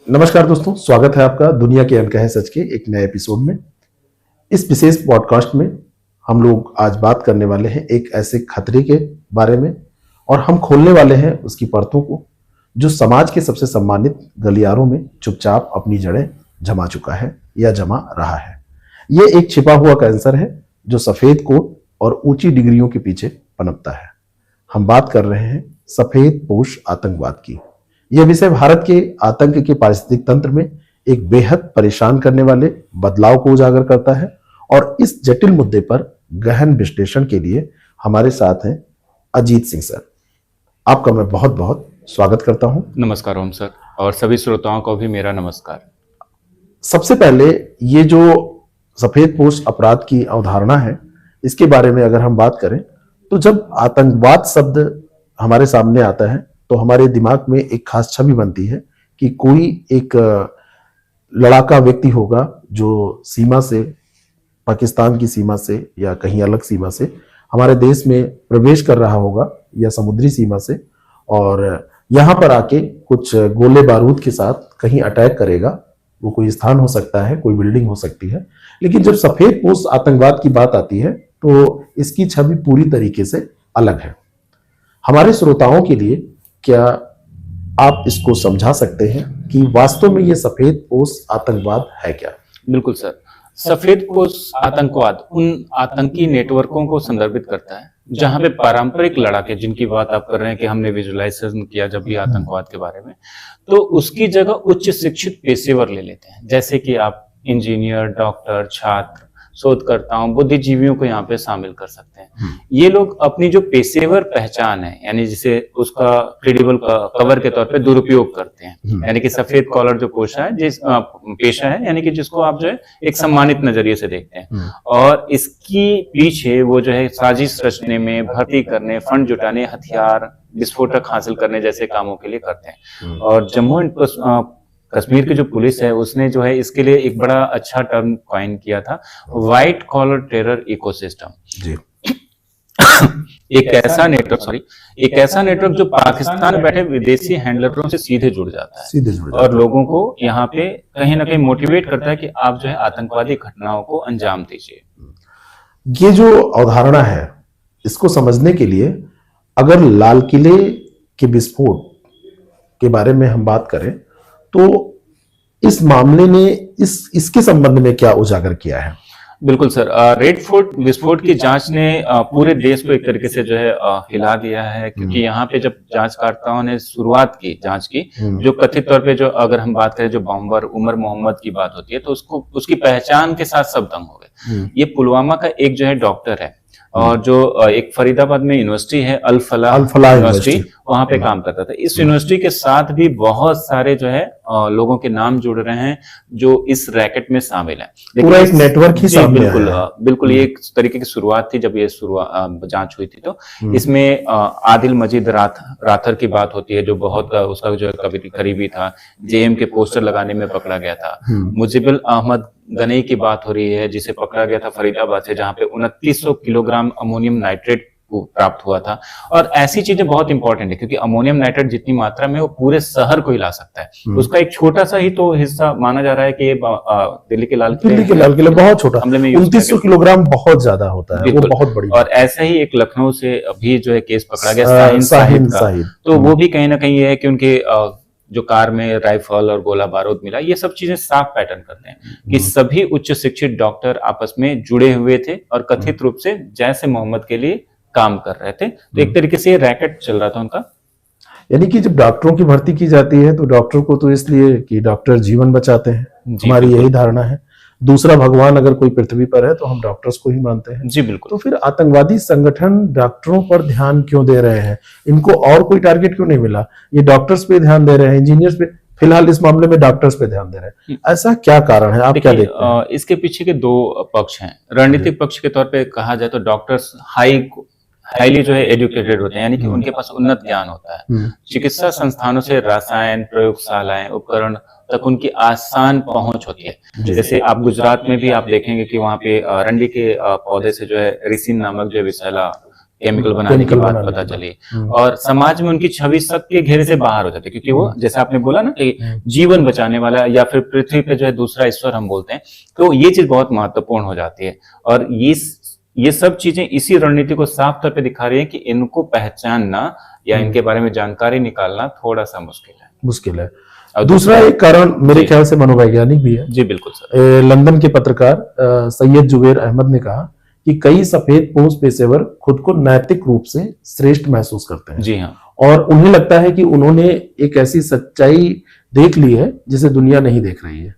नमस्कार दोस्तों, स्वागत है आपका दुनिया के अनकहे सच के एक नए एपिसोड में। इस विशेष पॉडकास्ट में हम लोग आज बात करने वाले हैं एक ऐसे खतरे के बारे में और हम खोलने वाले हैं उसकी परतों को जो समाज के सबसे सम्मानित गलियारों में चुपचाप अपनी जड़ें जमा चुका है या जमा रहा है। ये एक छिपा हुआ कैंसर है जो सफेद कोट और ऊंची डिग्रियों के पीछे पनपता है। हम बात कर रहे हैं सफेद पोश आतंकवाद की। यह विषय भारत के आतंक के पारिस्थितिक तंत्र में एक बेहद परेशान करने वाले बदलाव को उजागर करता है और इस जटिल मुद्दे पर गहन विश्लेषण के लिए हमारे साथ हैं अजीत सिंह सर। आपका मैं बहुत बहुत स्वागत करता हूं। नमस्कार ओम सर, और सभी श्रोताओं को भी मेरा नमस्कार। सबसे पहले ये जो सफेद पोश अपराध की अवधारणा है, इसके बारे में अगर हम बात करें तो जब आतंकवाद शब्द हमारे सामने आता है तो हमारे दिमाग में एक खास छवि बनती है कि कोई एक लड़ाका व्यक्ति होगा जो सीमा से, पाकिस्तान की सीमा से या कहीं अलग सीमा से हमारे देश में प्रवेश कर रहा होगा या समुद्री सीमा से, और यहाँ पर आके कुछ गोले बारूद के साथ कहीं अटैक करेगा। वो कोई स्थान हो सकता है, कोई बिल्डिंग हो सकती है। लेकिन जब सफेद पोश आतंकवाद की बात आती है तो इसकी छवि पूरी तरीके से अलग है। हमारे श्रोताओं के लिए क्या आप इसको समझा सकते हैं कि वास्तव में ये सफेद पोश आतंकवाद है क्या? बिल्कुल सर, सफेद पोश आतंकवाद उन आतंकी नेटवर्कों को संदर्भित करता है जहां पे पारंपरिक लड़ाके, जिनकी बात आप कर रहे हैं कि हमने विजुअलाइजेशन किया जब भी आतंकवाद के बारे में, तो उसकी जगह उच्च शिक्षित पेशेवर ले लेते हैं। जैसे कि आप इंजीनियर, डॉक्टर, छात्र, शोधकर्ताओं, बुद्धिजीवियों को यहाँ पे शामिल कर सकते हैं। ये लोग अपनी जो पेशेवर पहचान है, यानी जिसे उसका क्रेडिबल कवर के तौर पे दुरुपयोग करते हैं। यानी कि सफेद कॉलर जो पोशा है, जिस पेशा है, यानी कि जिसको आप जो है एक सम्मानित नजरिए से देखते हैं, और इसकी पीछे वो जो है साजिश रचने में, भर्ती करने, फंड जुटाने, हथियार, विस्फोटक हासिल करने जैसे कामों के लिए करते हैं। और जम्मू एंड कश्मीर की जो पुलिस है उसने जो है इसके लिए एक बड़ा अच्छा टर्म कॉइन किया था, व्हाइट कॉलर टेरर इकोसिस्टम। जी। एक ऐसा नेटवर्क जो पाकिस्तान में बैठे विदेशी हैंडलरों से सीधे जुड़ जाता है और लोगों को यहाँ पे कहीं ना कहीं मोटिवेट करता है कि आप जो है आतंकवादी घटनाओं को अंजाम दीजिए। ये जो अवधारणा है, इसको समझने के लिए अगर लाल किले के विस्फोट के बारे में हम बात करें तो इस मामले ने इसके संबंध में क्या उजागर किया है? बिल्कुल सर, रेड फोर्ट विस्फोट की जांच ने पूरे देश को एक तरीके से जो है हिला दिया है, क्योंकि यहाँ पे जब जांचकर्ताओं ने शुरुआत की जांच की, जो कथित तौर पे जो अगर हम बात करें जो बॉम्बर उमर मोहम्मद की बात होती है, तो उसको उसकी पहचान के साथ सब दंग हो गए। ये पुलवामा का एक जो है डॉक्टर है और जो एक फरीदाबाद में यूनिवर्सिटी है, अल फलाह यूनिवर्सिटी, वहां पे काम करता था। इस यूनिवर्सिटी के साथ भी बहुत सारे जो है लोगों के नाम जुड़ रहे हैं जो इस रैकेट में शामिल हैं। पूरा एक नेटवर्क ही सामने बिल्कुल ये एक तरीके की शुरुआत थी जब ये जांच हुई थी। तो इसमें आदिल मजीद राथर की बात होती है, जो बहुत उसका जो करीबी था, जेएम के पोस्टर लगाने में पकड़ा गया था। मुजिबुल अहमद गनई की बात हो रही है, जिसे पकड़ा गया था फरीदाबाद से, जहां पे 2900 किलोग्राम अमोनियम नाइट्रेट प्राप्त हुआ था। और ऐसी चीजें बहुत इंपॉर्टेंट है क्योंकि अमोनियम नाइट्रेट जितनी मात्रा में वो पूरे शहर को हिला सकता है, उसका एक छोटा सा ही तो हिस्सा माना जा रहा है कि ये दिल्ली के लाल किले बहुत छोटा हमले में 2900 किलोग्राम बहुत ज्यादा होता है, वो बहुत बड़ी। और ऐसा ही एक लखनऊ से अभी जो है केस पकड़ा गया साहिद का, तो वो भी कहीं ना कहीं ये है कि उनके जो कार में राइफल और गोला बारूद मिला। ये सब चीजें साफ पैटर्न करते हैं कि सभी उच्च शिक्षित डॉक्टर आपस में जुड़े हुए थे और कथित रूप से जैसे मोहम्मद के लिए काम कर रहे थे। तो एक तरीके से रैकेट चल रहा था उनका। यानी कि जब डॉक्टरों की भर्ती की जाती है तो डॉक्टर को तो इसलिए कि डॉक्टर जीवन बचाते हैं, हमारी यही धारणा है। दूसरा भगवान अगर कोई पृथ्वी पर है तो हम डॉक्टर्स को ही मानते हैं। जी बिल्कुल। तो फिर आतंकवादी संगठन डॉक्टरों पर ध्यान क्यों दे रहे हैं? इनको और कोई टारगेट क्यों नहीं मिला? ये डॉक्टर्स पे ध्यान दे रहे हैं, इंजीनियर्स पे, फिलहाल इस मामले में डॉक्टर्स पे ध्यान दे रहे हैं। ऐसा क्या कारण है? आप क्या देखते हैं? इसके पीछे के दो पक्ष हैं। रणनीतिक पक्ष के तौर पे कहा जाए तो डॉक्टर्स हाईली जो है एजुकेटेड होते हैं, यानी कि उनके पास उन्नत ज्ञान होता है। चिकित्सा संस्थानों से रसायन, प्रयोगशालाएं, उपकरण तक उनकी आसान पहुंच होती है। जैसे आप गुजरात में भी आप देखेंगे कि वहां पे रंडी के पौधे से जो है रिसिन नामक जो विषैला केमिकल बनाने की केमिकल बात बनाने पता की बात। चली और समाज में उनकी छवि सबके घेरे से बाहर हो जाती है, क्योंकि वो जैसे आपने बोला ना कि जीवन बचाने वाला या फिर पृथ्वी पे जो है दूसरा ईश्वर हम बोलते हैं, तो ये चीज बहुत महत्वपूर्ण हो जाती है। और ये सब चीजें इसी रणनीति को साफ तौर पे दिखा रही है कि इनको पहचानना या इनके बारे में जानकारी निकालना थोड़ा सा मुश्किल है। और दूसरा एक कारण मेरे जी। ख्याल से मनोवैज्ञानिक भी है। जी बिल्कुल सर। लंदन के पत्रकार सैयद जुबैर अहमद ने कहा कि कई सफेदपोश पेशेवर खुद को नैतिक रूप से श्रेष्ठ महसूस करते हैं। जी हाँ। और उन्हें लगता है कि उन्होंने एक ऐसी सच्चाई देख ली है जिसे दुनिया नहीं देख रही है,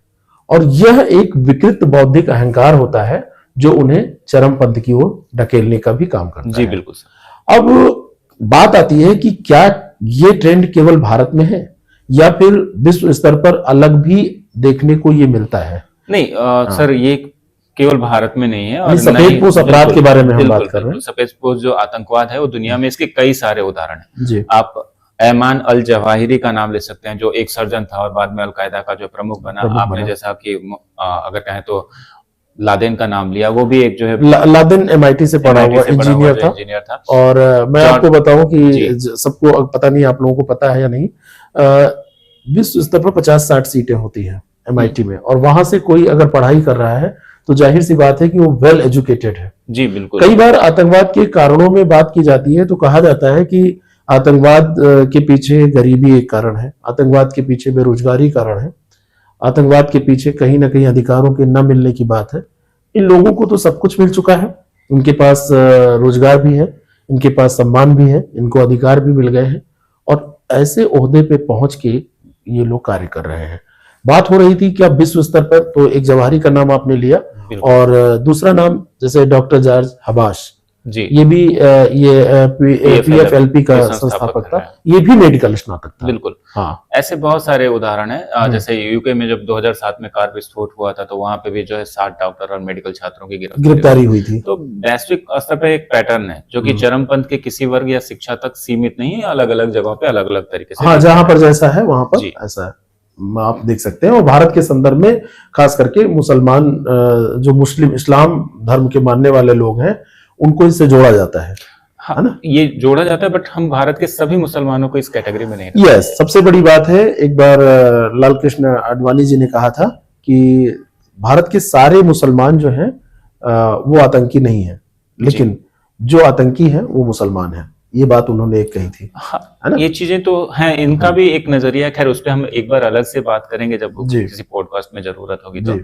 और यह एक विकृत बौद्धिक अहंकार होता है जो उन्हें चरमपंथ की ओर ढकेलने का भी काम करता जी है। बिल्कुल सर। अब बात आती है कि क्या ये ट्रेंड केवल भारत में है या फिर विश्व स्तर पर अलग भी देखने को ये मिलता है? नहीं सर, ये केवल भारत में नहीं है। और सफेदपोश अपराध के बारे में हम बात कर रहे हैं। सफेदपोश जो आतंकवाद है वो दुनिया में इसके कई सारे उदाहरण हैं। जी। आप ऐमान अल जवाहिरी का नाम ले सकते हैं, जो एक सर्जन था और बाद में अलकायदा का जो प्रमुख बना। आपने जैसा कि अगर कहें तो लादेन का नाम लिया, वो भी एक जो है लादेन MIT से पढ़ा हुआ इंजीनियर था। और मैं आपको बताऊं कि सबको पता नहीं, आप लोगों को पता है या नहीं, विश्व स्तर पर 50-60 सीटें होती हैं MIT में, और वहां से कोई अगर पढ़ाई कर रहा है तो जाहिर सी बात है कि वो वेल एजुकेटेड है। जी बिल्कुल। कई बार आतंकवाद के कारणों में बात की जाती है तो कहा जाता है कि आतंकवाद के पीछे गरीबी एक कारण है, आतंकवाद के पीछे बेरोजगारी कारण है, आतंकवाद के पीछे कहीं ना कहीं अधिकारों के न मिलने की बात है। इन लोगों को तो सब कुछ मिल चुका है, इनके पास रोजगार भी है, इनके पास सम्मान भी है, इनको अधिकार भी मिल गए हैं, और ऐसे ओहदे पे पहुंच के ये लोग कार्य कर रहे हैं। बात हो रही थी कि अब विश्व स्तर पर, तो एक जवाहरी का नाम आपने लिया, और दूसरा नाम जैसे डॉक्टर जॉर्ज हबाश जी, ये भी PFLP का संस्थापक था, ये भी मेडिकल स्नातक था। बिल्कुल। हाँ, ऐसे बहुत सारे उदाहरण हैं। जैसे यूके में जब 2007 में कार विस्फोट हुआ था, तो वहां पे भी जो है 60 डॉक्टर और मेडिकल छात्रों की गिरफ्तारी हुई थी। तो वैश्विक स्तर पे एक पैटर्न है जो कि चरमपंथ के किसी वर्ग या शिक्षा तक सीमित नहीं है, अलग अलग जगहों पे अलग अलग तरीके से। हाँ, जहां पर जैसा है वहां पर ऐसा है, आप देख सकते हैं। और भारत के संदर्भ में खास करके मुसलमान, जो मुस्लिम इस्लाम धर्म के मानने वाले लोग हैं, उनको इससे जोड़ा जाता है। हाँ, है ना? ये जोड़ा जाता है, बट हम भारत के सभी मुसलमानों को इस कैटेगरी में नहीं। यस, सबसे बड़ी बात है, एक बार लाल कृष्ण आडवाणी जी ने कहा था कि भारत के सारे मुसलमान जो हैं वो आतंकी नहीं है, लेकिन जो आतंकी है वो मुसलमान है। ये बात उन्होंने एक कही थी। हाँ, है ना? ये चीजें तो हैं, इनका भी एक नजरिया। खैर, उस पर हम एक बार अलग से बात करेंगे जब किसी पॉडकास्ट में जरूरत होगी तो।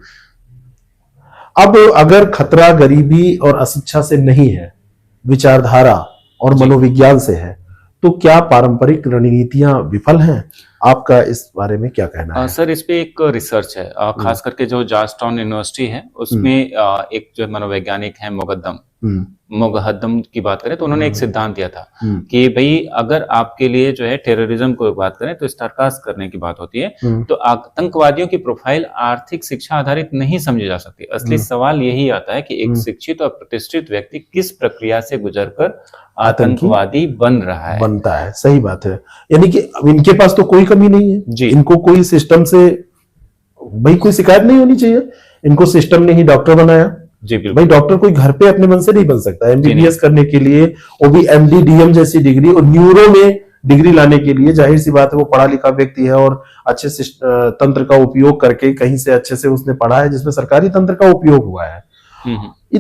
अब अगर खतरा गरीबी और अशिक्षा से नहीं है, विचारधारा और मनोविज्ञान से है, तो क्या पारंपरिक रणनीतियां विफल हैं? आपका इस बारे में क्या कहना है? सर, इस पे एक रिसर्च है, खास करके जो जॉर्जटाउन यूनिवर्सिटी है उसमें एक जो मनोवैज्ञानिक है मोगहद्दम की बात करें तो उन्होंने एक सिद्धांत दिया था कि भाई अगर आपके लिए जो है टेररिज्म को बात करें तो स्टारकास्ट करने की बात होती है, तो आतंकवादियों की प्रोफाइल आर्थिक शिक्षा आधारित नहीं समझी जा सकती। असली सवाल यही आता है कि एक शिक्षित और प्रतिष्ठित व्यक्ति किस प्रक्रिया से गुजरकर आतंकवादी बनता है। सही बात है। यानी कि इनके पास तो कोई कमी नहीं है जी। इनको कोई सिस्टम से भाई कोई शिकायत नहीं होनी चाहिए। इनको सिस्टम ने ही डॉक्टर बनाया जी। भाई डॉक्टर कोई घर पे अपने मन से नहीं बन सकता। MBBS करने के लिए, वो भी MD DM जैसी डिग्री, और न्यूरो में डिग्री लाने के लिए जाहिर सी बात है वो पढ़ा लिखा व्यक्ति है और अच्छे से तंत्र का उपयोग करके कहीं से अच्छे से उसने पढ़ा है जिसमें सरकारी तंत्र का उपयोग हुआ है।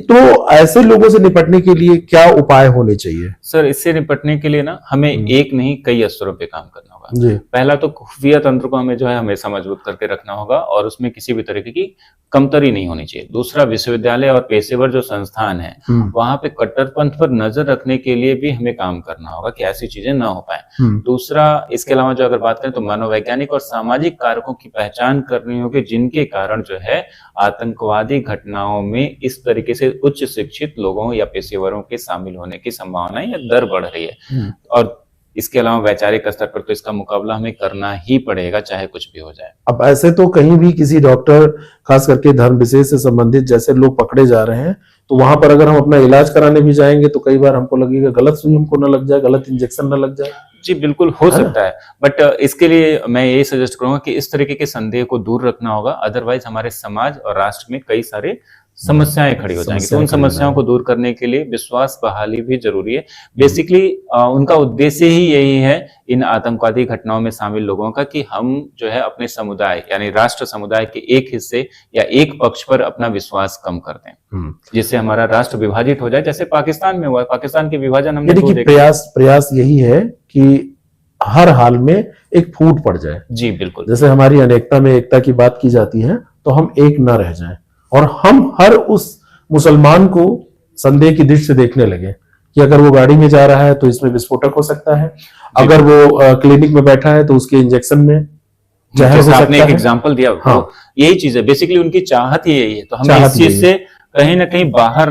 तो ऐसे लोगों से निपटने के लिए क्या उपाय होने चाहिए? सर, इससे निपटने के लिए ना हमें एक नहीं कई स्तरों पे काम करना होगा। पहला तो खुफिया तंत्र को हमें जो है हमेशा मजबूत करके रखना होगा और उसमें किसी भी तरीके की कमतरी नहीं होनी चाहिए। दूसरा, विश्वविद्यालय और पेशेवर जो संस्थान है वहां पे कट्टरपंथ पर नजर रखने के लिए भी हमें काम करना होगा कि ऐसी चीजें ना हो पाए। दूसरा, इसके अलावा जो अगर बात करें तो मनोवैज्ञानिक और सामाजिक कारकों की पहचान करनी होगी जिनके कारण जो है आतंकवादी घटनाओं में इस तरीके से उच्च शिक्षित लोगों या पेशेवरों के शामिल होने की संभावना या दर बढ़ रही है। और इसके अलावा वैचारिक स्तर पर तो इसका मुकाबला हमें करना ही पड़ेगा, चाहे कुछ भी हो जाए। अब ऐसे तो कहीं भी किसी डॉक्टर, खास करके धर्म विशेष से संबंधित जैसे लोग पकड़े जा रहे हैं, तो वहां पर अगर हम अपना इलाज कराने भी जाएंगे तो कई बार हमको लगेगा गलत सुई हमको न लग जाए, गलत इंजेक्शन न लग जाए। जी बिल्कुल हो सकता है, बट इसके लिए मैं यही सजेस्ट करूंगा कि इस तरीके के संदेह को दूर रखना होगा। अदरवाइज हमारे समाज और राष्ट्र में कई सारे समस्याएं खड़ी हो जाएंगी। तो उन समस्याओं को दूर करने के लिए विश्वास बहाली भी जरूरी है। बेसिकली उनका उद्देश्य ही यही है इन आतंकवादी घटनाओं में शामिल लोगों का, कि हम जो है अपने समुदाय यानी राष्ट्र समुदाय के एक हिस्से या एक पक्ष पर अपना विश्वास कम कर दें, जिससे हमारा राष्ट्र विभाजित हो जाए, जैसे पाकिस्तान में हुआ। पाकिस्तान के विभाजन हमने यानी कि प्रयास यही है कि हर हाल में एक फूट पड़ जाए। जी बिल्कुल। जैसे हमारी अनेकता में एकता की बात की जाती है, तो हम एक न रह जाएं और हम हर उस मुसलमान को संदेह की दृष्टि से देखने लगे कि अगर वो गाड़ी में जा रहा है तो इसमें विस्फोटक हो सकता है, अगर वो क्लिनिक में बैठा है तो उसके इंजेक्शन में जहर हो सकता है। आपने एक एग्जांपल दिया, हाँ, यही चीज है। बेसिकली उनकी चाहत ही यही है। तो हमें इस चीज से कहीं ना कहीं बाहर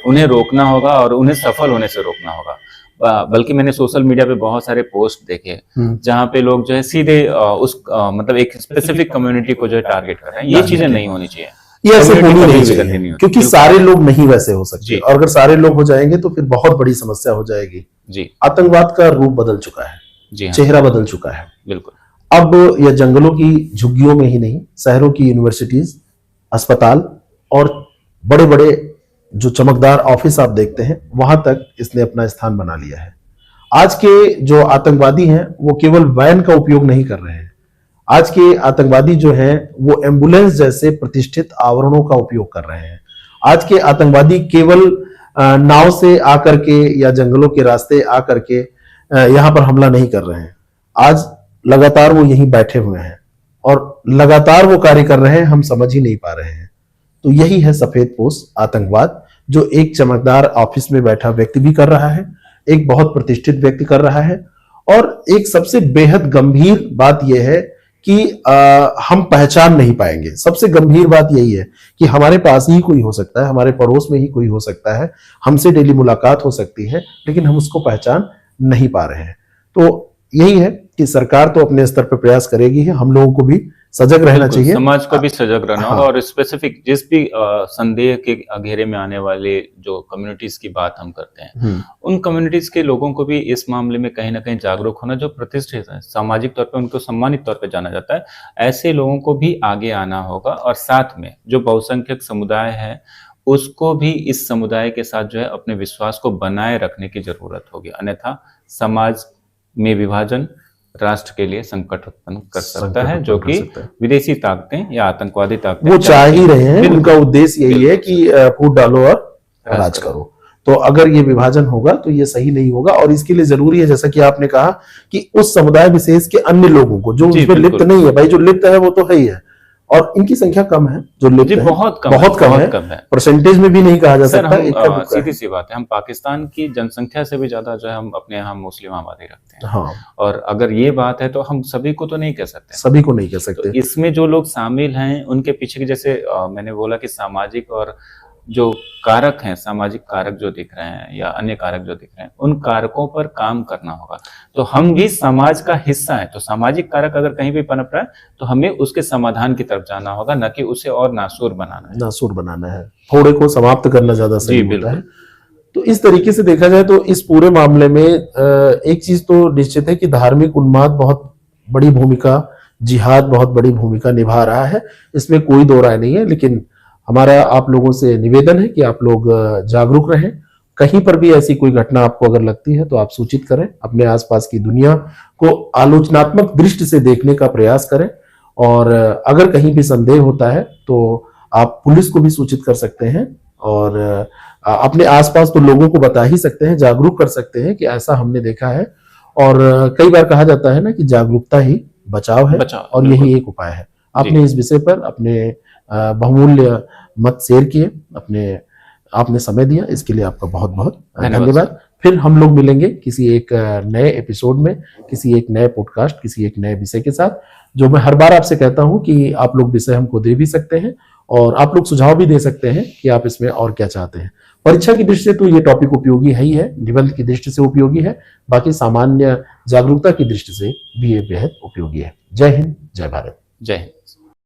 उन्हें रोकना होगा और उन्हें सफल होने से रोकना होगा। बल्कि मैंने सोशल मीडिया पे बहुत सारे पोस्ट देखे जहां पे लोग जो है सीधे मतलब एक स्पेसिफिक कम्युनिटी को जो है टारगेट कर रहे हैं। ये चीजें नहीं होनी चाहिए, ये ऐसे होनी नहीं चाहिए, क्योंकि सारे लोग नहीं वैसे हो सकते, और अगर सारे लोग हो जाएंगे तो फिर बहुत बड़ी समस्या हो जाएगी। जी, आतंकवाद का रूप बदल चुका है, जी, चेहरा बदल चुका है। बिल्कुल। अब यह जंगलों की झुग्गियों में ही नहीं, शहरों की यूनिवर्सिटीज, अस्पताल और बड़े बड़े जो चमकदार ऑफिस आप देखते हैं, वहां तक इसने अपना स्थान बना लिया है। आज के जो आतंकवादी हैं वो केवल वैन का उपयोग नहीं कर रहे हैं। आज के आतंकवादी जो हैं वो एम्बुलेंस जैसे प्रतिष्ठित आवरणों का उपयोग कर रहे हैं। आज के आतंकवादी केवल नाव से आकर के या जंगलों के रास्ते आकर के यहां पर हमला नहीं कर रहे हैं। आज लगातार वो यहीं बैठे हुए हैं और लगातार वो कार्य कर रहे हैं, हम समझ ही नहीं पा रहे हैं। तो यही है सफेदपोश आतंकवाद, जो एक चमकदार ऑफिस में बैठा व्यक्ति भी कर रहा है, एक बहुत प्रतिष्ठित व्यक्ति कर रहा है। और एक सबसे बेहद गंभीर बात यह है कि हम पहचान नहीं पाएंगे। सबसे गंभीर बात यही है कि हमारे पास ही कोई हो सकता है, हमारे पड़ोस में ही कोई हो सकता है, हमसे डेली मुलाकात हो सकती है, लेकिन हम उसको पहचान नहीं पा रहे हैं। तो यही है कि सरकार तो अपने स्तर पर प्रयास करेगी, हम लोगों को भी सजग रहना चाहिए, समाज को भी सजग रहना होगा। और स्पेसिफिक जिस भी संदेह के घेरे में आने वाले जो कम्युनिटीज की बात हम करते हैं, उन कम्युनिटीज के लोगों को भी इस मामले में कहीं ना कहीं जागरूक होना, जो प्रतिष्ठित है, सामाजिक तौर पे उनको सम्मानित तौर पे जाना जाता है, ऐसे लोगों को भी आगे आना होगा। और साथ में जो बहुसंख्यक समुदाय है उसको भी इस समुदाय के साथ जो है अपने विश्वास को बनाए रखने की जरूरत होगी। अन्यथा समाज में विभाजन राष्ट्र के लिए संकट उत्पन्न कर सकता है, जो कि विदेशी ताकतें या आतंकवादी ताकतें वो चाह ही रहे हैं। उनका उद्देश्य यही है कि फूट डालो और राज करो। तो अगर ये विभाजन होगा तो ये सही नहीं होगा, और इसके लिए जरूरी है, जैसा कि आपने कहा, कि उस समुदाय विशेष के अन्य लोगों को, जो उसमें लिप्त नहीं है, भाई जो लिप्त है वो तो है ही है, और इनकी संख्या कम है, जो लिप्त है बहुत कम है, परसेंटेज में भी नहीं कहा जा सकता। सीधी सी बात है, हम पाकिस्तान की जनसंख्या से भी ज्यादा जो है हम अपने यहाँ मुस्लिम आबादी रखते हैं। हाँ। और अगर ये बात है तो हम सभी को तो नहीं कह सकते, सभी को नहीं कह सकते। तो इसमें जो लोग शामिल हैं उनके पीछे की, जैसे मैंने बोला कि सामाजिक और जो कारक हैं, सामाजिक कारक जो दिख रहे हैं या अन्य कारक जो दिख रहे हैं, उन कारकों पर काम करना होगा। तो हम भी समाज का हिस्सा हैं, तो सामाजिक कारक अगर कहीं भी पनप रहा है तो हमें उसके समाधान की तरफ जाना होगा, न कि उसे और नासूर बनाना है, थोड़े को समाप्त करना ज्यादा सही होता है। तो इस तरीके से देखा जाए तो इस पूरे मामले में एक चीज तो निश्चित है कि धार्मिक उन्माद बहुत बड़ी भूमिका, जिहाद बहुत बड़ी भूमिका निभा रहा है, इसमें कोई दो राय नहीं है। लेकिन हमारा आप लोगों से निवेदन है कि आप लोग जागरूक रहें। कहीं पर भी ऐसी कोई घटना आपको अगर लगती है तो आप सूचित करें, अपने आसपास की दुनिया को आलोचनात्मक दृष्टि से देखने का प्रयास करें, और अगर कहीं भी संदेह होता है तो आप पुलिस को भी सूचित कर सकते हैं, और अपने आसपास तो लोगों को बता ही सकते हैं, जागरूक कर सकते हैं कि ऐसा हमने देखा है। और कई बार कहा जाता है ना कि जागरूकता ही बचाव है, और यही एक उपाय है। आपने इस विषय पर अपने बहुमूल्य मत शेयर किए, आपने समय दिया, इसके लिए आपका बहुत बहुत धन्यवाद। फिर हम लोग मिलेंगे किसी एक नए एपिसोड में, किसी एक नए पॉडकास्ट, किसी एक नए विषय के साथ, जो मैं हर बार आपसे कहता हूं कि आप लोग विषय हमको दे भी सकते हैं, और आप लोग सुझाव भी दे सकते हैं कि आप इसमें और क्या चाहते हैं। परीक्षा की दृष्टि से तो ये टॉपिक उपयोगी है ही है, निबंध की दृष्टि से उपयोगी है, बाकी सामान्य जागरूकता की दृष्टि से भी ये बेहद उपयोगी है। जय हिंद, जय भारत। जय हिंद।